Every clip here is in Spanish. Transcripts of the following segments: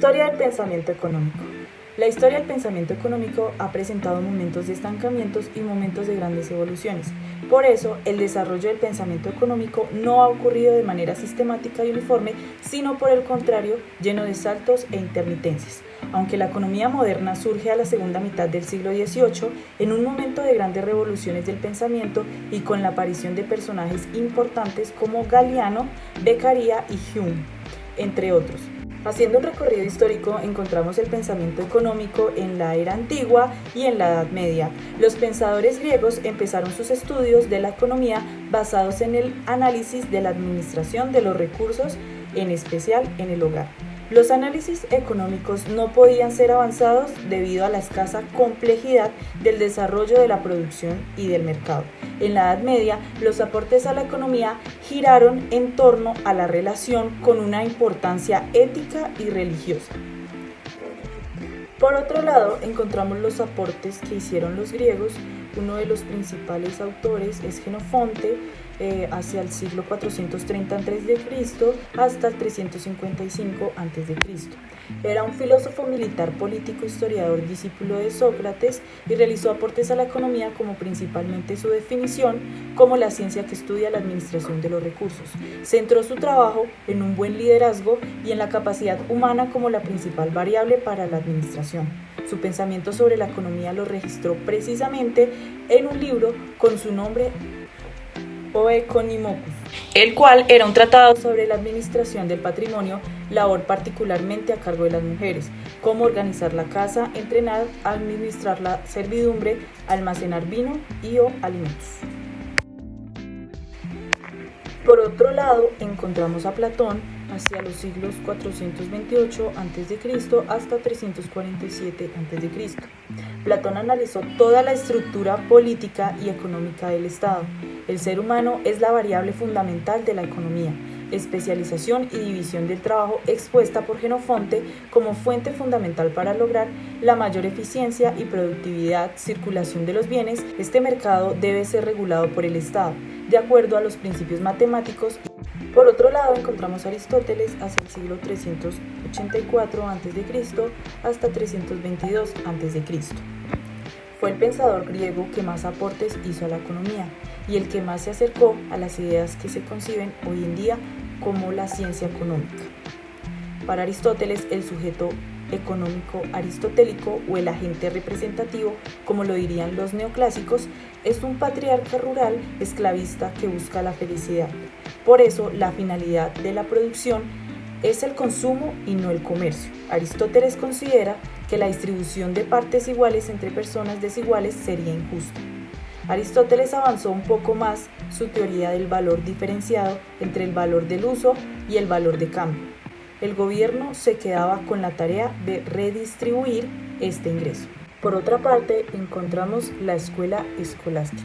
Historia del pensamiento económico. La historia del pensamiento económico ha presentado momentos de estancamientos y momentos de grandes evoluciones. Por eso, el desarrollo del pensamiento económico no ha ocurrido de manera sistemática y uniforme, sino por el contrario, lleno de saltos e intermitencias. Aunque la economía moderna surge a la segunda mitad del siglo XVIII, en un momento de grandes revoluciones del pensamiento y con la aparición de personajes importantes como Galiano, Beccaria y Hume, entre otros. Haciendo un recorrido histórico encontramos el pensamiento económico en la era antigua y en la Edad Media. Los pensadores griegos empezaron sus estudios de la economía basados en el análisis de la administración de los recursos, en especial en el hogar. Los análisis económicos no podían ser avanzados debido a la escasa complejidad del desarrollo de la producción y del mercado. En la Edad Media, los aportes a la economía giraron en torno a la relación con una importancia ética y religiosa. Por otro lado, encontramos los aportes que hicieron los griegos. Uno de los principales autores es Jenofonte, hacia el siglo 430 a.C. hasta el 355 a.C. Era un filósofo militar, político, historiador, discípulo de Sócrates y realizó aportes a la economía como principalmente su definición como la ciencia que estudia la administración de los recursos. Centró su trabajo en un buen liderazgo y en la capacidad humana como la principal variable para la administración. Su pensamiento sobre la economía lo registró precisamente en un libro con su nombre O Economicus, el cual era un tratado sobre la administración del patrimonio, labor particularmente a cargo de las mujeres, cómo organizar la casa, entrenar, administrar la servidumbre, almacenar vino y o alimentos. Por otro lado, encontramos a Platón hacia los siglos 428 a.C. hasta 347 a.C. Platón analizó toda la estructura política y económica del Estado. El ser humano es la variable fundamental de la economía, especialización y división del trabajo expuesta por Jenofonte como fuente fundamental para lograr la mayor eficiencia y productividad, circulación de los bienes. Este mercado debe ser regulado por el Estado, de acuerdo a los principios matemáticos. Por otro lado, encontramos a Aristóteles hacia el siglo 384 a.C. hasta 322 a.C. Fue el pensador griego que más aportes hizo a la economía y el que más se acercó a las ideas que se conciben hoy en día como la ciencia económica. Para Aristóteles, el sujeto económico aristotélico o el agente representativo, como lo dirían los neoclásicos, es un patriarca rural esclavista que busca la felicidad. Por eso, la finalidad de la producción es el consumo y no el comercio. Aristóteles considera que la distribución de partes iguales entre personas desiguales sería injusta. Aristóteles avanzó un poco más su teoría del valor diferenciado entre el valor del uso y el valor de cambio. El gobierno se quedaba con la tarea de redistribuir este ingreso. Por otra parte, encontramos la escuela escolástica,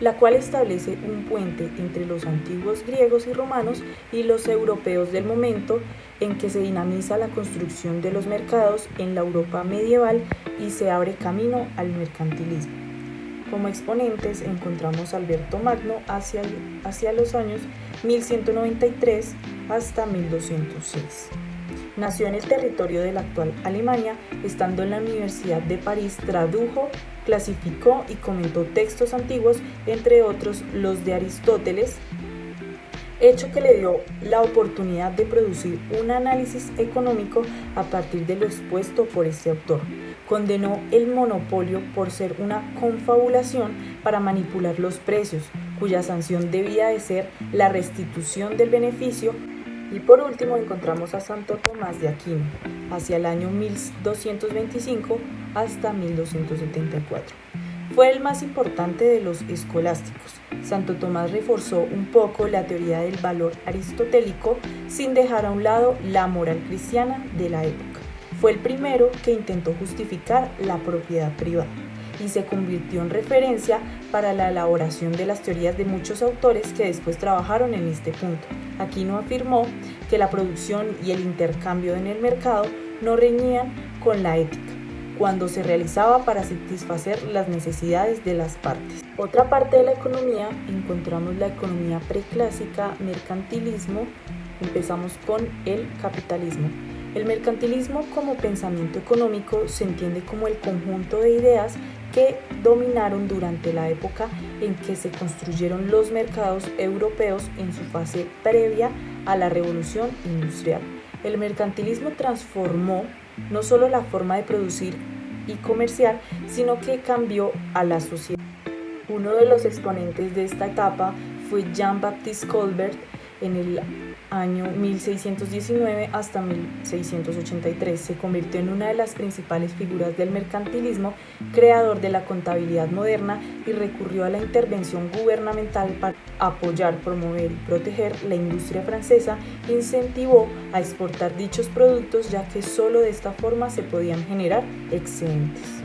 la cual establece un puente entre los antiguos griegos y romanos y los europeos del momento en que se dinamiza la construcción de los mercados en la Europa medieval y se abre camino al mercantilismo. Como exponentes encontramos a Alberto Magno hacia los años 1193 hasta 1206. Nació en el territorio de la actual Alemania, estando en la Universidad de París tradujo, clasificó y comentó textos antiguos, entre otros los de Aristóteles, hecho que le dio la oportunidad de producir un análisis económico a partir de lo expuesto por este autor. Condenó el monopolio por ser una confabulación para manipular los precios, cuya sanción debía de ser la restitución del beneficio. Y por último encontramos a Santo Tomás de Aquino, hacia el año 1225 hasta 1274. Fue el más importante de los escolásticos. Santo Tomás reforzó un poco la teoría del valor aristotélico sin dejar a un lado la moral cristiana de la época. Fue el primero que intentó justificar la propiedad privada y se convirtió en referencia para la elaboración de las teorías de muchos autores que después trabajaron en este punto. Aquino afirmó que la producción y el intercambio en el mercado no reñían con la ética, cuando se realizaba para satisfacer las necesidades de las partes. Otra parte de la economía, encontramos la economía preclásica, mercantilismo. Empezamos con el capitalismo. El mercantilismo como pensamiento económico se entiende como el conjunto de ideas que dominaron durante la época en que se construyeron los mercados europeos en su fase previa a la Revolución Industrial. El mercantilismo transformó no solo la forma de producir y comerciar, sino que cambió a la sociedad. Uno de los exponentes de esta etapa fue Jean-Baptiste Colbert en el año 1619 hasta 1683. Se convirtió en una de las principales figuras del mercantilismo, creador de la contabilidad moderna, y recurrió a la intervención gubernamental para apoyar, promover y proteger la industria francesa. Incentivó a exportar dichos productos, ya que solo de esta forma se podían generar excedentes.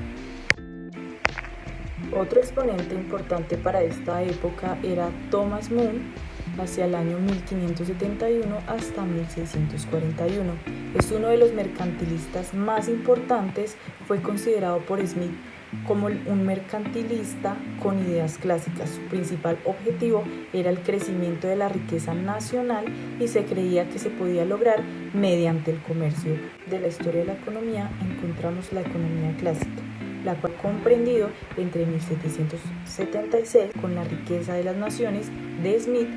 Otro exponente importante para esta época era Thomas More, hacia el año 1571 hasta 1641. Es uno de los mercantilistas más importantes. Fue considerado por Smith como un mercantilista con ideas clásicas. Su principal objetivo era el crecimiento de la riqueza nacional y se creía que se podía lograr mediante el comercio. De la historia de la economía encontramos la economía clásica, la cual comprendido entre 1776 con La riqueza de las naciones de Smith.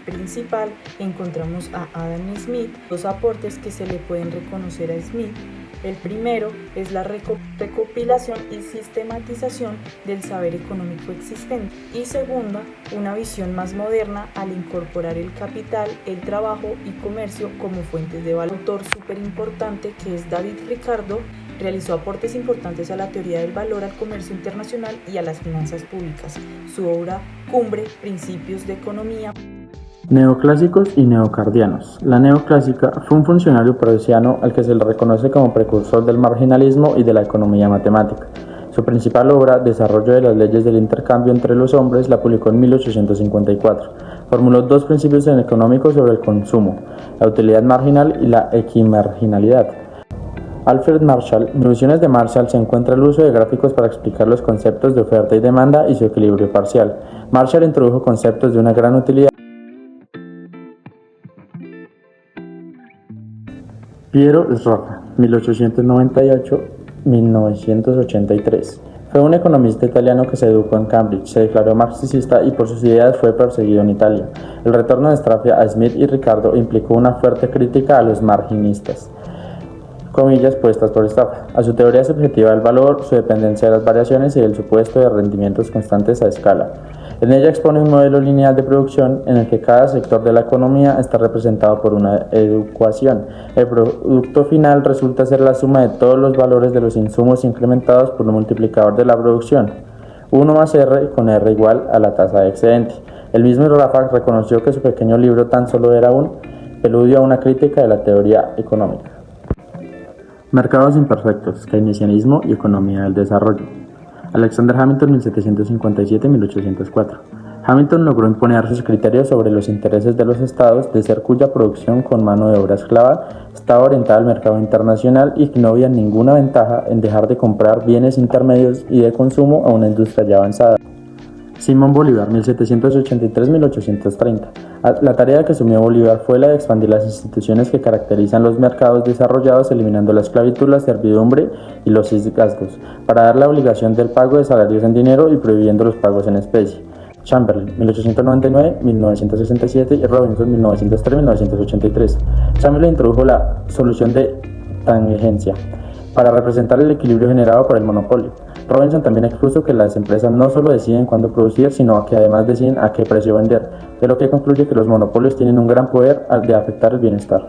Principal encontramos a Adam Smith. Dos aportes que se le pueden reconocer a Smith: el primero es la recopilación y sistematización del saber económico existente, y segunda, una visión más moderna al incorporar el capital, el trabajo y comercio como fuentes de valor. Un autor súper importante, que es David Ricardo, realizó aportes importantes a la teoría del valor, al comercio internacional y a las finanzas públicas. Su obra cumbre, Principios de Economía. Neoclásicos y neocardianos. La neoclásica fue un funcionario prusiano al que se le reconoce como precursor del marginalismo y de la economía matemática. Su principal obra, Desarrollo de las leyes del intercambio entre los hombres, la publicó en 1854. Formuló dos principios económicos sobre el consumo: la utilidad marginal y la equimarginalidad. Alfred Marshall. En Nociones de Marshall se encuentra el uso de gráficos para explicar los conceptos de oferta y demanda y su equilibrio parcial. Marshall introdujo conceptos de una gran utilidad. Piero Sraffa, 1898-1983. Fue un economista italiano que se educó en Cambridge, se declaró marxista y por sus ideas fue perseguido en Italia. El retorno de Sraffa a Smith y Ricardo implicó una fuerte crítica a los marginistas, comillas puestas por Sraffa, a su teoría subjetiva del valor, su dependencia de las variaciones y del supuesto de rendimientos constantes a escala. En ella expone un modelo lineal de producción en el que cada sector de la economía está representado por una ecuación. El producto final resulta ser la suma de todos los valores de los insumos incrementados por un multiplicador de la producción, 1 más R, con R igual a la tasa de excedente. El mismo Sraffa reconoció que su pequeño libro tan solo era un preludio a una crítica de la teoría económica. Mercados imperfectos, keynesianismo y economía del desarrollo. Alexander Hamilton, 1757-1804. Hamilton logró imponer sus criterios sobre los intereses de los estados, de ser cuya producción con mano de obra esclava estaba orientada al mercado internacional y que no había ninguna ventaja en dejar de comprar bienes intermedios y de consumo a una industria ya avanzada. Simón Bolívar, 1783-1830. La tarea que asumió Bolívar fue la de expandir las instituciones que caracterizan los mercados desarrollados, eliminando la esclavitud, la servidumbre y los gastos, para dar la obligación del pago de salarios en dinero y prohibiendo los pagos en especie. Chamberlain, 1899-1967 y Robinson, 1903-1983. Chamberlain introdujo la solución de tangencia para representar el equilibrio generado por el monopolio. Robinson también expuso que las empresas no solo deciden cuándo producir, sino que además deciden a qué precio vender, de lo que concluye que los monopolios tienen un gran poder de afectar el bienestar.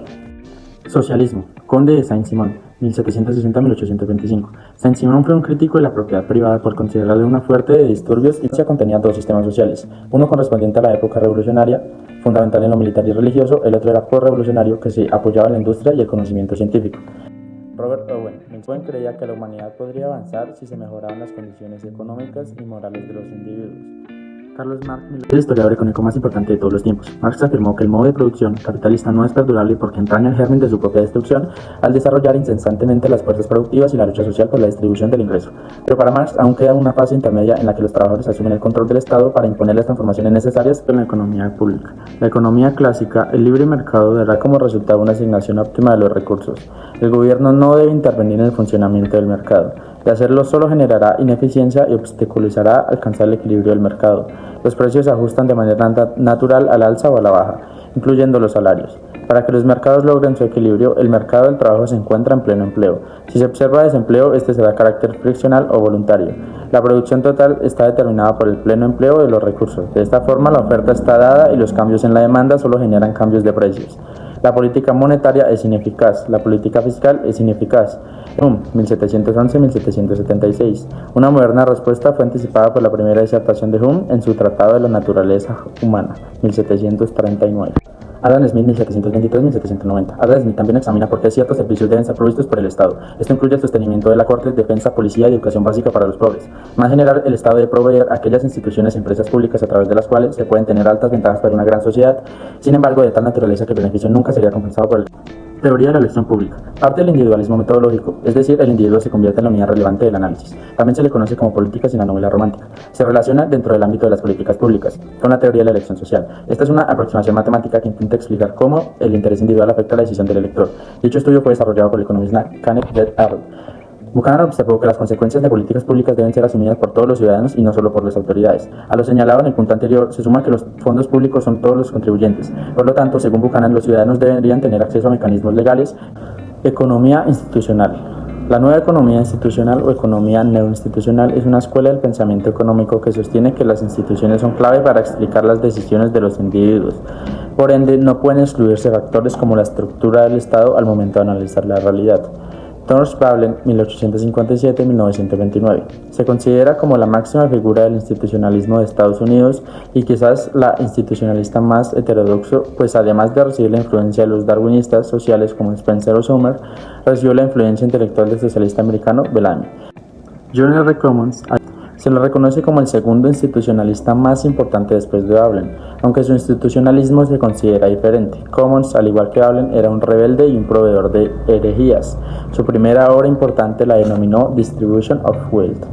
Socialismo. Conde de Saint-Simon, 1760-1825. Saint-Simon fue un crítico de la propiedad privada por considerarle una fuente de disturbios y contenía dos sistemas sociales, uno correspondiente a la época revolucionaria, fundamental en lo militar y religioso, el otro era posrevolucionario, que se apoyaba en la industria y el conocimiento científico. Robert Owen creía que la humanidad podría avanzar si se mejoraban las condiciones económicas y morales de los individuos. Carlos Marx es el historiador económico más importante de todos los tiempos. Marx afirmó que el modo de producción capitalista no es perdurable porque entraña el germen de su propia destrucción al desarrollar incesantemente las fuerzas productivas y la lucha social por la distribución del ingreso. Pero para Marx aún queda una fase intermedia en la que los trabajadores asumen el control del Estado para imponer las transformaciones necesarias en la economía pública. La economía clásica, el libre mercado, dará como resultado una asignación óptima de los recursos. El gobierno no debe intervenir en el funcionamiento del mercado. De hacerlo solo generará ineficiencia y obstaculizará alcanzar el equilibrio del mercado. Los precios se ajustan de manera natural al alza o a la baja, incluyendo los salarios. Para que los mercados logren su equilibrio, el mercado del trabajo se encuentra en pleno empleo. Si se observa desempleo, este será de carácter friccional o voluntario. La producción total está determinada por el pleno empleo de los recursos. De esta forma, la oferta está dada y los cambios en la demanda solo generan cambios de precios. La política monetaria es ineficaz, la política fiscal es ineficaz. 1711-1776. Una moderna respuesta fue anticipada por la primera disertación de Hume en su Tratado de la Naturaleza Humana, 1739. Adam Smith, 1723-1790. Adam Smith también examina por qué ciertos servicios deben ser provistos por el Estado. Esto incluye el sostenimiento de la corte, defensa, policía y educación básica para los pobres. Más general, el Estado debe proveer aquellas instituciones y empresas públicas a través de las cuales se pueden tener altas ventajas para una gran sociedad, sin embargo de tal naturaleza que el beneficio nunca sería compensado por el Teoría de la elección pública. Parte del individualismo metodológico, es decir, el individuo se convierte en la unidad relevante del análisis. También se le conoce como políticas en la novela romántica. Se relaciona dentro del ámbito de las políticas públicas con la teoría de la elección social. Esta es una aproximación matemática que intenta explicar cómo el interés individual afecta la decisión del elector. Dicho estudio fue desarrollado por el economista Kenneth et al. Buchanan observó que las consecuencias de políticas públicas deben ser asumidas por todos los ciudadanos y no solo por las autoridades. A lo señalado en el punto anterior, se suma que los fondos públicos son todos los contribuyentes. Por lo tanto, según Buchanan, los ciudadanos deberían tener acceso a mecanismos legales. Economía institucional. La nueva economía institucional o economía neoinstitucional es una escuela del pensamiento económico que sostiene que las instituciones son clave para explicar las decisiones de los individuos. Por ende, no pueden excluirse factores como la estructura del Estado al momento de analizar la realidad. Thomas Veblen, 1857-1929. Se considera como la máxima figura del institucionalismo de Estados Unidos y quizás la institucionalista más heterodoxo, pues además de recibir la influencia de los darwinistas sociales como Spencer o Sumner, recibió la influencia intelectual del socialista americano Bellamy. John R. Commons se lo reconoce como el segundo institucionalista más importante después de Veblen, aunque su institucionalismo se considera diferente. Commons, al igual que Veblen, era un rebelde y un proveedor de herejías. Su primera obra importante la denominó Distribution of Wealth.